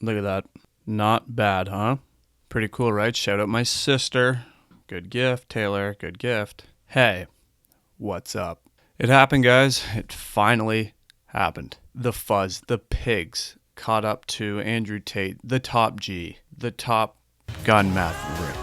Look at that. Not bad, huh? Pretty cool, right? Shout out my sister. Good gift, Taylor. Good gift. Hey, what's up? It happened, guys. It finally happened. The fuzz, the pigs, caught up to Andrew Tate, the top G, the top gun maverick.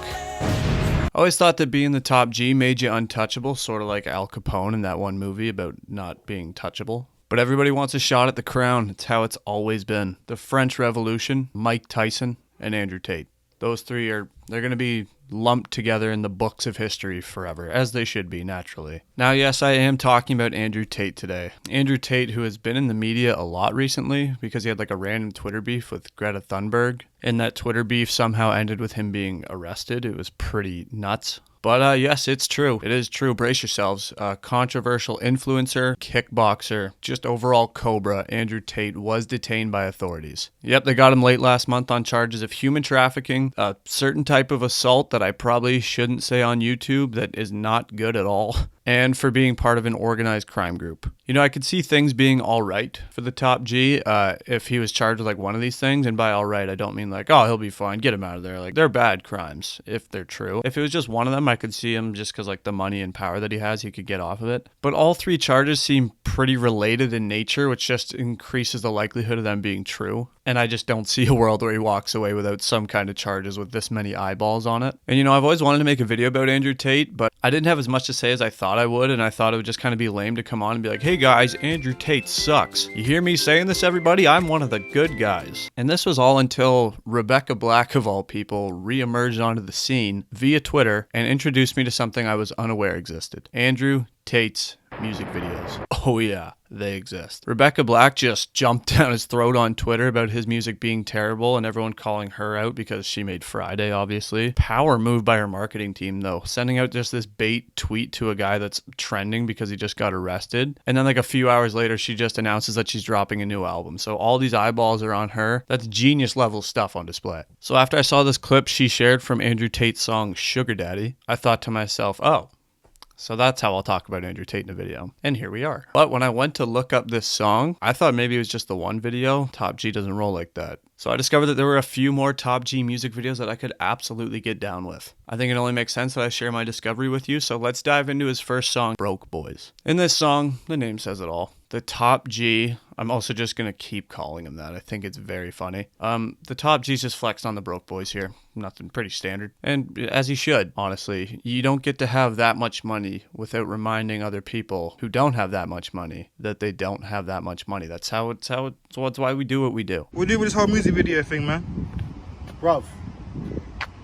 I always thought that being the top G made you untouchable, sort of like Al Capone in that one movie about not being touchable. But everybody wants a shot at the crown. It's how it's always been. The French Revolution, Mike Tyson, and Andrew Tate. Those three they're going to be lumped together in the books of history forever, as they should be, naturally. Now, yes, I am talking about Andrew Tate today. Andrew Tate, who has been in the media a lot recently because he had like a random Twitter beef with Greta Thunberg, and that Twitter beef somehow ended with him being arrested. It was pretty nuts. But yes, it's true. It is true. Brace yourselves. Controversial influencer, kickboxer, just overall cobra, Andrew Tate was detained by authorities. Yep, they got him late last month on charges of human trafficking, a certain type of assault that I probably shouldn't say on YouTube that is not good at all, and for being part of an organized crime group. You know, I could see things being all right for the top G if he was charged with like one of these things. And by all right, I don't mean like, oh, he'll be fine, get him out of there. Like, they're bad crimes if they're true. If it was just one of them, I could see him just because like the money and power that he has, he could get off of it. But all three charges seem pretty related in nature, which just increases the likelihood of them being true. And I just don't see a world where he walks away without some kind of charges with this many eyeballs on it. And you know, I've always wanted to make a video about Andrew Tate, but I didn't have as much to say as I thought I would, and I thought it would just kind of be lame to come on and be like, hey guys, Andrew Tate sucks. You hear me saying this, everybody? I'm one of the good guys. And this was all until Rebecca Black, of all people, re-emerged onto the scene via Twitter and introduced me to something I was unaware existed. Andrew Tate's music videos. Oh yeah, they exist. Rebecca Black just jumped down his throat on Twitter about his music being terrible and everyone calling her out because she made Friday, obviously. Power move by her marketing team, though, sending out just this bait tweet to a guy that's trending because he just got arrested. And then like a few hours later, she just announces that she's dropping a new album. So all these eyeballs are on her. That's genius level stuff on display. So after I saw this clip she shared from Andrew Tate's song Sugar Daddy, I thought to myself, oh, so that's how I'll talk about Andrew Tate in a video. And here we are. But when I went to look up this song, I thought maybe it was just the one video. Top G doesn't roll like that. So I discovered that there were a few more Top G music videos that I could absolutely get down with. I think it only makes sense that I share my discovery with you. So let's dive into his first song, Broke Boys. In this song, the name says it all. The Top G, I'm also just going to keep calling him that. I think it's very funny. The Top G's just flexed on the Broke Boys here. Nothing, pretty standard. And as he should, honestly. You don't get to have that much money without reminding other people who don't have that much money that they don't have that much money. That's why we do what we do. We'll do with this whole music video thing, man. Bruv,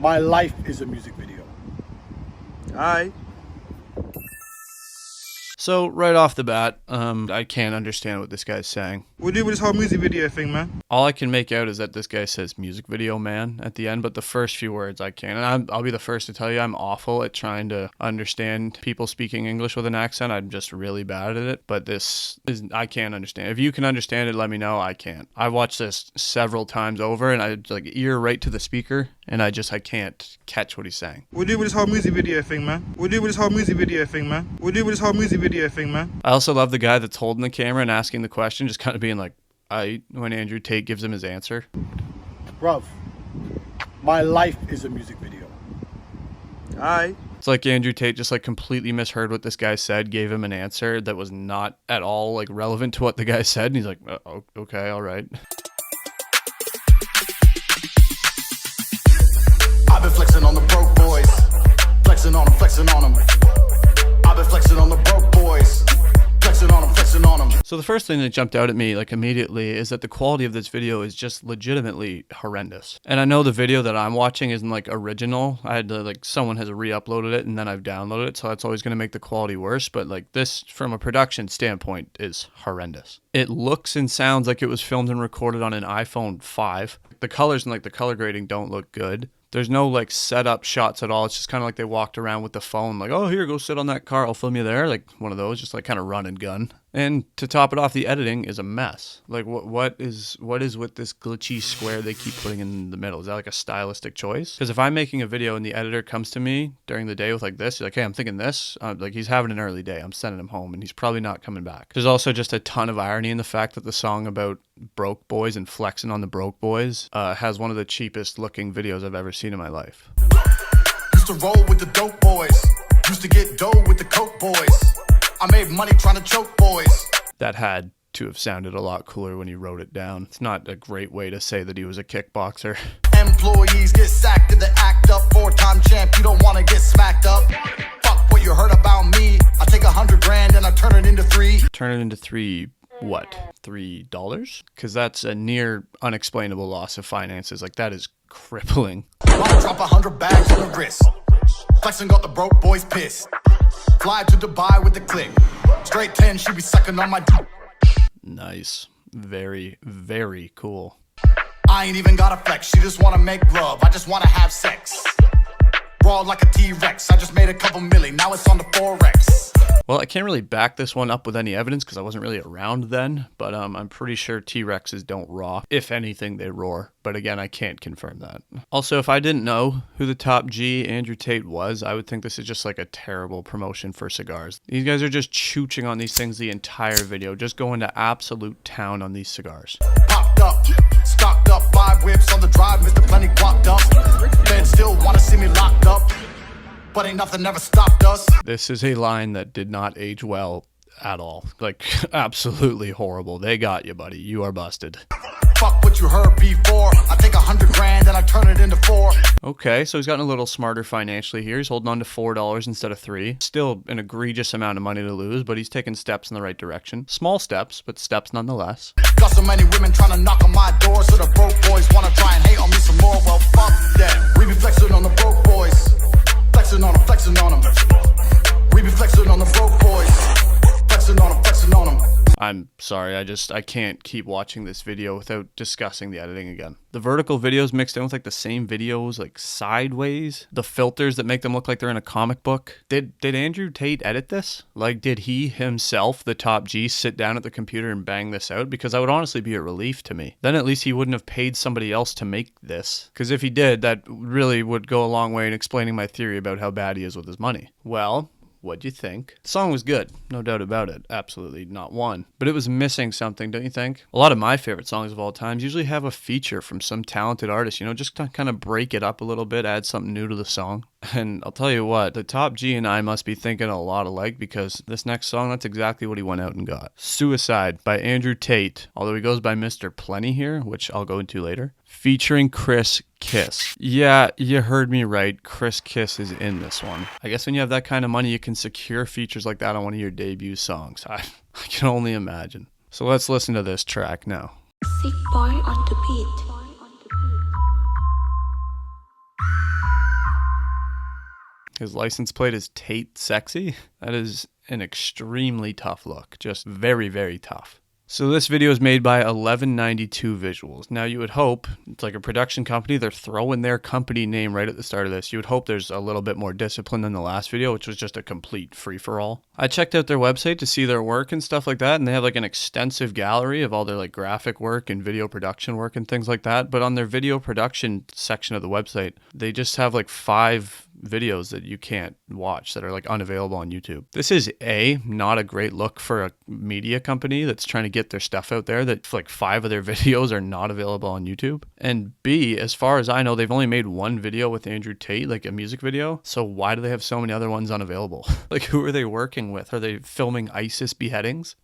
my life is a music video. Alright. So right off the bat, I can't understand what this guy's saying. We'll do with this whole music video thing, man. All I can make out is that this guy says music video man at the end, but the first few words I can't. And I'll be the first to tell you I'm awful at trying to understand people speaking English with an accent. I'm just really bad at it, but I can't understand. If you can understand it, let me know. I can't. I watched this several times over and I like ear right to the speaker and I can't catch what he's saying. We'll do with this whole music video thing, man. We'll do with this whole music video thing, man. We'll do with this whole music video thing, man. I also love the guy that's holding the camera and asking the question, just kind of being like, when Andrew Tate gives him his answer. Bruv, my life is a music video. Alright. It's like Andrew Tate just like completely misheard what this guy said, gave him an answer that was not at all like relevant to what the guy said, and he's like, oh, okay, all right. I've been flexing on the broke boys, flexing on them. I've been flexing on the broke boys, flexing on them. So the first thing that jumped out at me like immediately is that the quality of this video is just legitimately horrendous. And I know the video that I'm watching isn't like original. I had to like, someone has re-uploaded it and then I've downloaded it, so that's always going to make the quality worse. But like this, from a production standpoint, is horrendous. It looks and sounds like it was filmed and recorded on an iPhone 5. The colors and like the color grading don't look good. There's no like setup shots at all. It's just kind of like they walked around with the phone like, oh, here, go sit on that car. I'll film you there. Like one of those, just like kind of run and gun. And to top it off, the editing is a mess. Like what is with this glitchy square they keep putting in the middle? Is that like a stylistic choice? Because if I'm making a video and the editor comes to me during the day with like this, you're like, hey, I'm thinking this. Like he's having an early day. I'm sending him home and he's probably not coming back. There's also just a ton of irony in the fact that the song about broke boys and flexing on the broke boys, has one of the cheapest looking videos I've ever seen in my life. Used to roll with the dope boys. Used to get dough with the coke boys. I made money trying to choke boys. That had to have sounded a lot cooler when he wrote it down. It's not a great way to say that he was a kickboxer. Employees get sacked if they act up. 4-time champ, you don't want to get smacked up. Fuck what you heard about me. I take 100 grand and I turn it into 3. Turn it into what? $3? Because that's a near unexplainable loss of finances. Like, that is crippling. I'll drop 100 bags on the wrist. Flexing got the broke boys pissed. Fly to Dubai with the click. Straight 10, she be sucking on my dick. Nice. Very, very cool. I ain't even got a flex. She just wanna make love. I just wanna have sex. Raw like a T-Rex. I just made a couple milli. Now it's on the Forex. Well, I can't really back this one up with any evidence because I wasn't really around then, but I'm pretty sure T-Rexes don't raw. If anything, they roar. But again, I can't confirm that. Also, if I didn't know who the top G, Andrew Tate, was, I would think this is just like a terrible promotion for cigars. These guys are just chooching on these things the entire video, just going to absolute town on these cigars. Popped up, stocked up, 5 whips on the drive, Mr. Plenty guapped up. Men still wanna see me locked up, but ain't nothing ever stopped us. This is a line that did not age well at all. Like, absolutely horrible. They got you, buddy. You are busted. Fuck what you heard before. I take 100 grand and I turn it into 4. Okay, so he's gotten a little smarter financially here. He's holding on to $4 instead of $3. Still an egregious amount of money to lose, but he's taking steps in the right direction. Small steps, but steps nonetheless. Got so many women trying to knock on my door, so the broke boys wanna try and hate on me some more. Well, fuck them. We be flexing on the broke boys. Flexing on them, flexing on them. We be flexing on the broke boys. Flexing on them, flexing on them. I'm sorry, I can't keep watching this video without discussing the editing again. The vertical videos mixed in with like the same videos, like sideways. The filters that make them look like they're in a comic book. Did Andrew Tate edit this? Like, did he himself, the top G, sit down at the computer and bang this out? Because that would honestly be a relief to me. Then at least he wouldn't have paid somebody else to make this. Because if he did, that really would go a long way in explaining my theory about how bad he is with his money. Well, what'd you think? The song was good, no doubt about it. Absolutely not one. But it was missing something, don't you think? A lot of my favorite songs of all time usually have a feature from some talented artist, you know, just to kind of break it up a little bit, add something new to the song. And I'll tell you what, the top G and I must be thinking a lot alike, because this next song, that's exactly what he went out and got. Suicide by Andrew Tate, although he goes by Mr. Plenty here, which I'll go into later, featuring Chris Kiss. Yeah, you heard me right. Chris Kiss is in this one. I guess when you have that kind of money, you can secure features like that on one of your debut songs. I can only imagine. So let's listen to this track now. Sick boy on the beat. His license plate is Tate Sexy. That is an extremely tough look. Just very, very tough. So this video is made by 1192 Visuals. Now you would hope, it's like a production company, they're throwing their company name right at the start of this. You would hope there's a little bit more discipline than the last video, which was just a complete free-for-all. I checked out their website to see their work and stuff like that, and they have like an extensive gallery of all their like graphic work and video production work and things like that. But on their video production section of the website, they just have like 5 videos that you can't watch that are like unavailable on YouTube. This is not a great look for a media company that's trying to get their stuff out there, that like 5 of their videos are not available on YouTube. And B, as far as I know, they've only made one video with Andrew Tate, like a music video. So why do they have so many other ones unavailable? Like, who are they working with? Are they filming ISIS beheadings?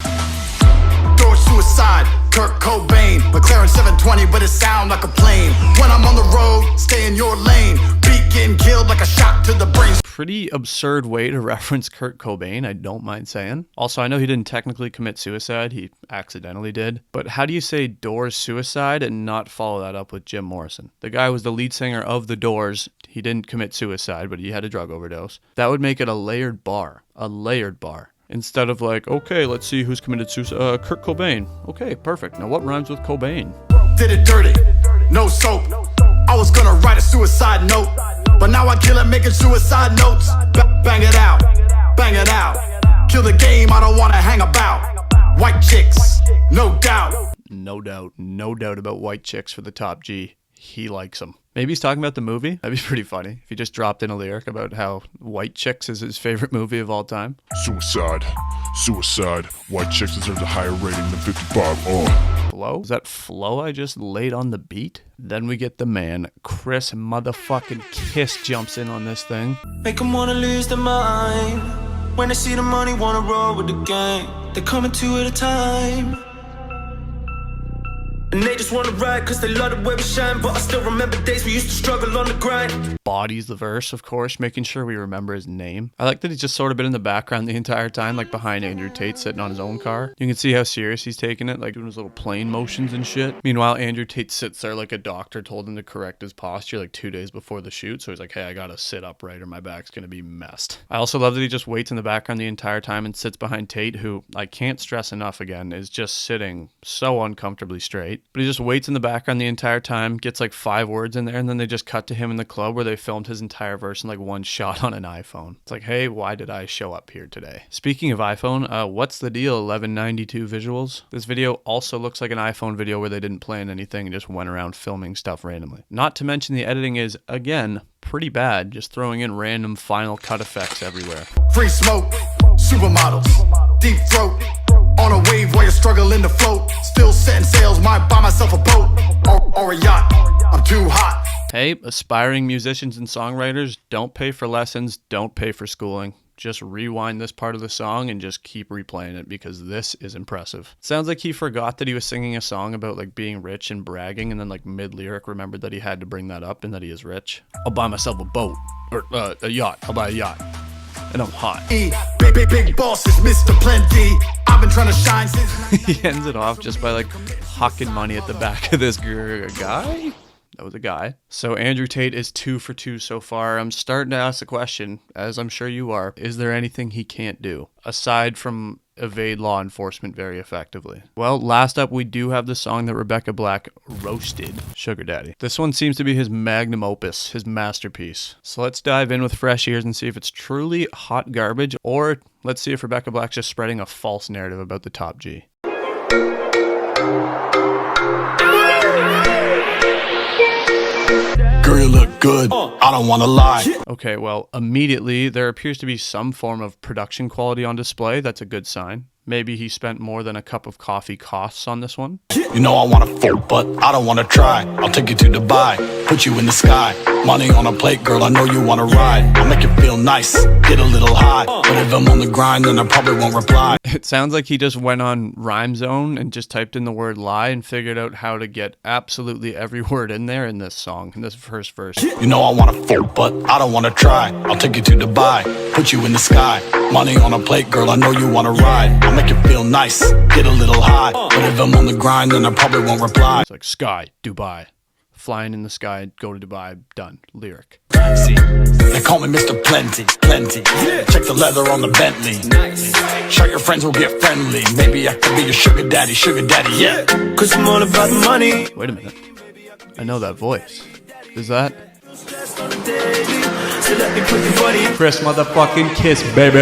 Door suicide, Kurt Cobain. McLaren 720, but it sound like a plane. When I'm on the road, stay in your lane. Beat getting killed like a shot to the brain. Pretty absurd way to reference Kurt Cobain, I don't mind saying. Also, I know he didn't technically commit suicide, he accidentally did. But how do you say Doors suicide and not follow that up with Jim Morrison? The guy was the lead singer of The Doors. He didn't commit suicide, but he had a drug overdose. That would make it a layered bar. A layered bar. Instead of like, okay, let's see who's committed suicide. Kurt Cobain. Okay, perfect. Now what rhymes with Cobain? Did it dirty, no soap. I was gonna write a suicide note, but now I kill it making suicide notes. Bang it out, bang it out. Kill the game, I don't wanna hang about. White chicks, no doubt. No doubt about white chicks for the top G. He likes them. Maybe he's talking about the movie. That'd be pretty funny if he just dropped in a lyric about how White Chicks is his favorite movie of all time. Suicide. White chicks deserve a higher rating than 55. flow? Is that flow I just laid on the beat? Then we get the man, Chris motherfucking Kiss jumps in on this thing. Make 'em wanna lose their mind. When they see the money, wanna roll with the gang. They're coming two at a time. And they just wanna ride cause they love the way we shine. But I still remember days we used to struggle on the grind. Bodies the verse, of course, making sure we remember his name. I like that he's just sort of been in the background the entire time, like behind Andrew Tate sitting on his own car. You can see how serious he's taking it, like doing his little plane motions and shit. Meanwhile, Andrew Tate sits there like a doctor told him to correct his posture like 2 days before the shoot. So he's like, hey, I gotta sit upright or my back's gonna be messed. I also love that he just waits in the background the entire time and sits behind Tate, who, I can't stress enough again, is just sitting so uncomfortably straight. But he just waits in the background the entire time, gets like 5 words in there, and then they just cut to him in the club where they filmed his entire verse in like one shot on an iPhone. It's like, hey, why did I show up here today? Speaking of iPhone, what's the deal, 1192 visuals? This video also looks like an iPhone video where they didn't plan anything and just went around filming stuff randomly. Not to mention the editing is, again, pretty bad, just throwing in random Final Cut effects everywhere. Free smoke, supermodels, deep throat. On a wave while you're struggling to float. Still setting sails, might buy myself a boat or a yacht. I'm too hot. Hey, aspiring musicians and songwriters, don't pay for lessons, don't pay for schooling. Just rewind this part of the song and just keep replaying it because this is impressive. Sounds like he forgot that he was singing a song about like being rich and bragging, and then like mid-lyric remembered that he had to bring that up and that he is rich. I'll buy myself a boat or a yacht. I'll buy a yacht. And I'm hot. Big bosses, Mr. Plenty. I've been trying to shine since. He ends it off just by like hucking money at the back of this guy. That was a guy. So Andrew Tate is 2 for 2 so far. I'm starting to ask the question, as I'm sure you are, is there anything he can't do aside from evade law enforcement very effectively? Well, last up, we do have the song that Rebecca Black roasted, Sugar Daddy. This one seems to be his magnum opus, his masterpiece. So let's dive in with fresh ears and see if it's truly hot garbage, or let's see if Rebecca Black's just spreading a false narrative about the top G. Girl, you look good. I don't want to lie. Okay, well, immediately there appears to be some form of production quality on display. That's a good sign. Maybe he spent more than a cup of coffee costs on this one. You know I want to fuck, but I don't want to try. I'll take you to Dubai, put you in the sky. Money on a plate, girl, I know you want to ride. I'll make you feel nice, get a little high. But if I'm on the grind, then I probably won't reply. It sounds like he just went on Rhyme Zone and just typed in the word lie and figured out how to get absolutely every word in there in this song, in this first verse. You know I want to fuck, but I don't want to try. I'll take you to Dubai, put you in the sky. Money on a plate, girl, I know you want to ride. I'll make you feel nice, get a little high. But if I'm on the grind, then I probably won't reply. It's like sky, Dubai. Flying in the sky, go to Dubai, done. Lyric. See, they call me Mr. Plenty, plenty. Check the leather on the Bentley. Show your friends will get friendly. Maybe I could be your sugar daddy, yeah. Cause I'm all about the money. Wait a minute. I know that voice. Is that Chris motherfucking Kiss, baby?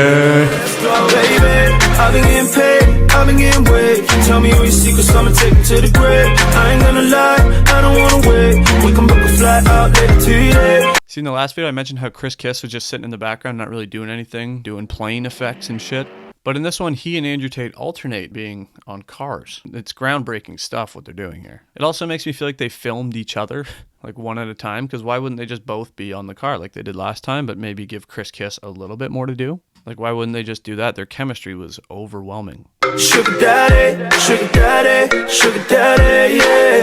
I've been getting paid, I've been getting weight. Tell me all your secrets, I'ma take them to the grave. I ain't gonna lie, I don't wanna wait. We can book a flight out later today. See, in the last video I mentioned how Chris Kiss was just sitting in the background not really doing anything, doing plane effects and shit. But in this one, he and Andrew Tate alternate being on cars. It's groundbreaking stuff what they're doing here. It also makes me feel like they filmed each other, like one at a time, because why wouldn't they just both be on the car like they did last time, but maybe give Chris Kiss a little bit more to do? Like, why wouldn't they just do that? Their chemistry was overwhelming. Sugar daddy, sugar daddy, sugar daddy, yeah.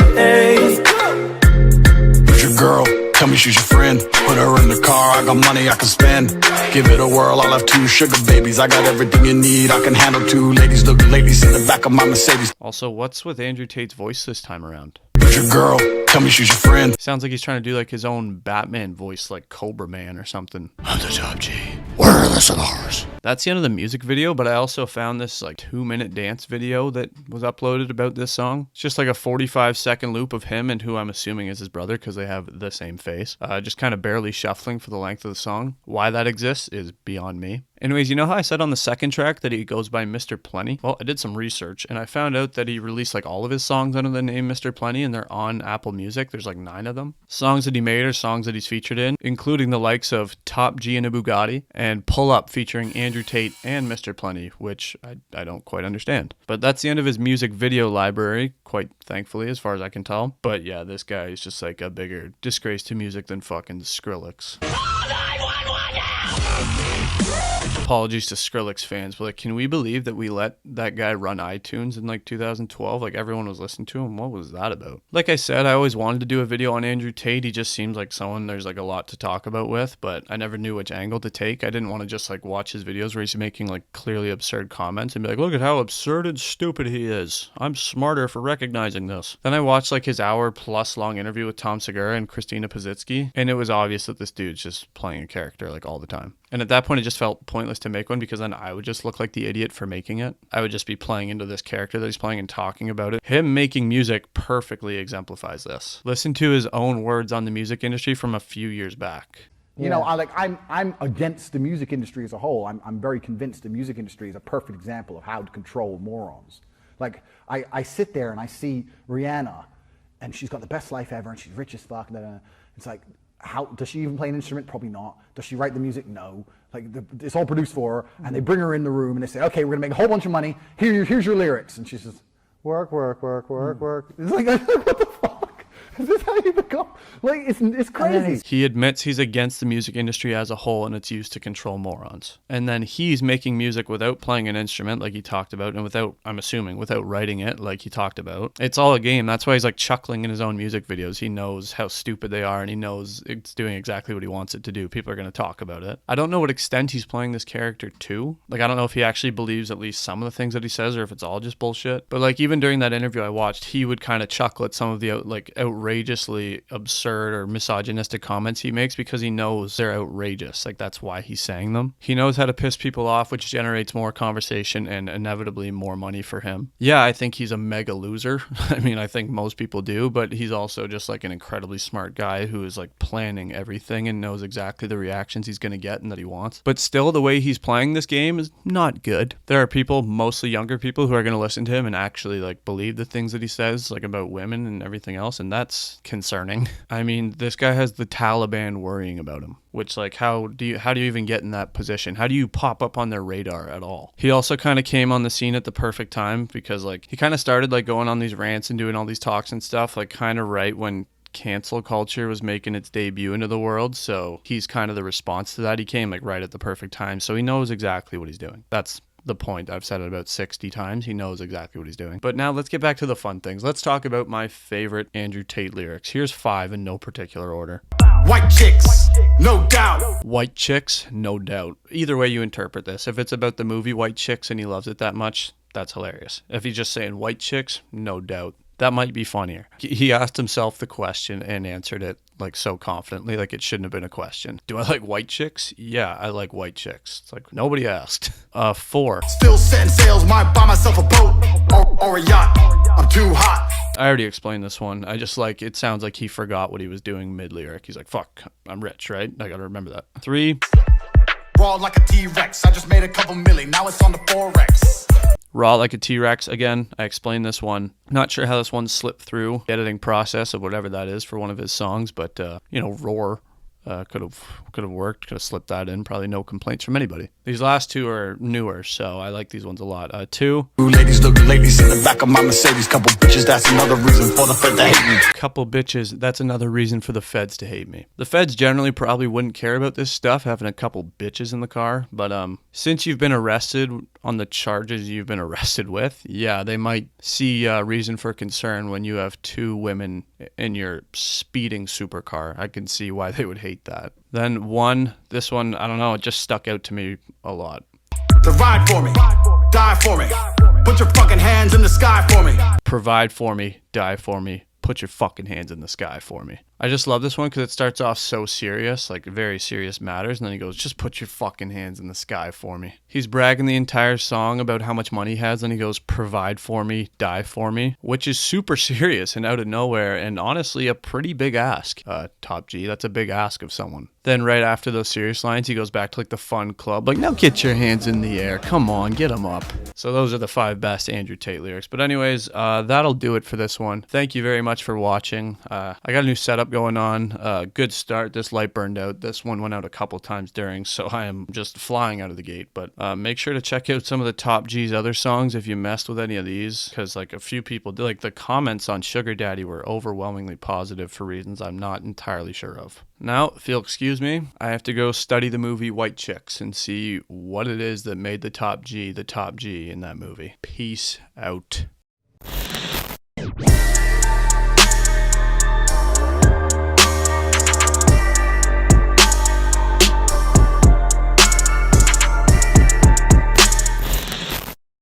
Who's your girl? Tell me she's your friend. Put her in the car, I got money I can spend. Give it a whirl, I'll have 2 sugar babies. I got everything you need, I can handle 2 ladies. Look, ladies in the back of my Mercedes. Also, what's with Andrew Tate's voice this time around? Who's your girl? Tell me she's your friend. Sounds like he's trying to do like his own Batman voice, like Cobra Man or something. I'm the top G. Where are the cigars? That's the end of the music video, but I also found this like 2-minute dance video that was uploaded about this song. It's just like a 45-second loop of him and who I'm assuming is his brother because they have the same face. Just kind of barely shuffling for the length of the song. Why that exists is beyond me. Anyways, you know how I said on the second track that he goes by Mr. Plenty? Well, I did some research and I found out that he released like all of his songs under the name Mr. Plenty and they're on Apple Music. There's like 9 of them. Songs that he made are songs that he's featured in, including the likes of Top G and a Bugatti and and Pull Up featuring Andrew Tate and Mr. Plenty, which I don't quite understand. But that's the end of his music video library, quite thankfully, as far as I can tell. But yeah, this guy is just like a bigger disgrace to music than fucking Skrillex. Apologies to Skrillex fans, but like, can we believe that we let that guy run iTunes in like 2012? Like, everyone was listening to him. What was that about? Like I said, I always wanted to do a video on Andrew Tate. He just seems like someone there's like a lot to talk about with, but I never knew which angle to take. I didn't want to just like watch his videos where he's making like clearly absurd comments and be like, look at how absurd and stupid he is. I'm smarter for recognizing this. Then I watched like his hour-plus long interview with Tom Segura and Christina Pazitsky, and it was obvious that this dude's just playing a character like all the time. And at that point, it just felt pointless to make one because then I would just look like the idiot for making it. I would just be playing into this character that he's playing and talking about it. Him making music perfectly exemplifies this. Listen to his own words on the music industry from a few years back. You know, I'm against the music industry as a whole. I'm very convinced the music industry is a perfect example of how to control morons. Like, I sit there and I see Rihanna, and she's got the best life ever, and she's rich as fuck. It's like, how does she even play an instrument? Probably not. Does she write the music? No. Like, it's all produced for her, and they bring her in the room and they say, okay, we're gonna make a whole bunch of money. Here's your lyrics, and she says, work, work, work, work, work. It's like, what the fuck? Is this how you become? Like, it's crazy. He admits he's against the music industry as a whole and it's used to control morons. And then he's making music without playing an instrument like he talked about, and without, I'm assuming, without writing it like he talked about. It's all a game. That's why he's like chuckling in his own music videos. He knows how stupid they are and he knows it's doing exactly what he wants it to do. People are going to talk about it. I don't know what extent he's playing this character to. Like, I don't know if he actually believes at least some of the things that he says or if it's all just bullshit. But like, even during that interview I watched, he would kind of chuckle at some of the outrageously absurd or misogynistic comments he makes because he knows they're outrageous. Like, that's why he's saying them. He knows how to piss people off, which generates more conversation and inevitably more money for him. Yeah, I think he's a mega loser. I mean, I think most people do, but he's also just like an incredibly smart guy who is like planning everything and knows exactly the reactions he's going to get and that he wants. But still, the way he's playing this game is not good. There are people, mostly younger people, who are going to listen to him and actually like believe the things that he says, like about women and everything else, and that's concerning. I mean, this guy has the Taliban worrying about him, which, like, how do you even get in that position? How do you pop up on their radar at all? He also kind of came on the scene at the perfect time because like he kind of started like going on these rants and doing all these talks and stuff like kind of right when cancel culture was making its debut into the world. So he's kind of the response to that. He came like right at the perfect time, so he knows exactly what he's doing. That's the point. I've said it about 60 times. He knows exactly what he's doing. But now let's get back to the fun things. Let's talk about my favorite Andrew Tate lyrics. Here's 5 in no particular order. White chicks, no doubt. White chicks, no doubt. Either way you interpret this. If it's about the movie White Chicks and he loves it that much, that's hilarious. If he's just saying white chicks, no doubt. That might be funnier. He asked himself the question and answered it like so confidently, like it shouldn't have been a question. Do I like white chicks? Yeah, I like white chicks. It's like nobody asked. 4. Still setting sails, might buy myself a boat or a yacht. I'm too hot. I already explained this one. I just like, it sounds like he forgot what he was doing mid-lyric. He's like, fuck, I'm rich, right? I gotta remember that. 3. Raw like a T-Rex. I just made a couple milli. Now it's on the Forex. Raw like a T-Rex. Again, I explained this one. Not sure how this one slipped through the editing process of whatever that is for one of his songs, but, roar. Could have worked, could have slipped that in. Probably no complaints from anybody. These last 2 are newer, so I like these ones a lot. 2. Ooh, ladies, look, ladies in the back of my Mercedes. Couple bitches, that's another reason for the feds to hate me. Couple bitches, that's another reason for the feds to hate me. The feds generally probably wouldn't care about this stuff, having a couple bitches in the car, but since you've been arrested on the charges you've been arrested with, yeah, they might see reason for concern when you have 2 women in your speeding supercar. I can see why they would hate that. Then 1, this one, I don't know, it just stuck out to me a lot. To ride for me, die for me, put your fucking hands in the sky for me. Provide for me, die for me, put your fucking hands in the sky for me. I just love this one because it starts off so serious, like very serious matters, and then he goes, just put your fucking hands in the sky for me. He's bragging the entire song about how much money he has, and he goes, provide for me, die for me, which is super serious and out of nowhere, and honestly a pretty big ask. Top G, that's a big ask of someone. Then right after those serious lines, he goes back to like the fun club, like, now get your hands in the air, come on, get them up. So those are the 5 best Andrew Tate lyrics. But anyways, that'll do it for this one. Thank you very much much for watching. I got a new setup going on. Good start. This light burned out. This one went out a couple times during, so I am just flying out of the gate. But make sure to check out some of the Top G's other songs if you messed with any of these, because like a few people, like the comments on Sugar Daddy were overwhelmingly positive for reasons I'm not entirely sure of. Now, if you'll excuse me, I have to go study the movie White Chicks and see what it is that made the Top G in that movie. Peace out.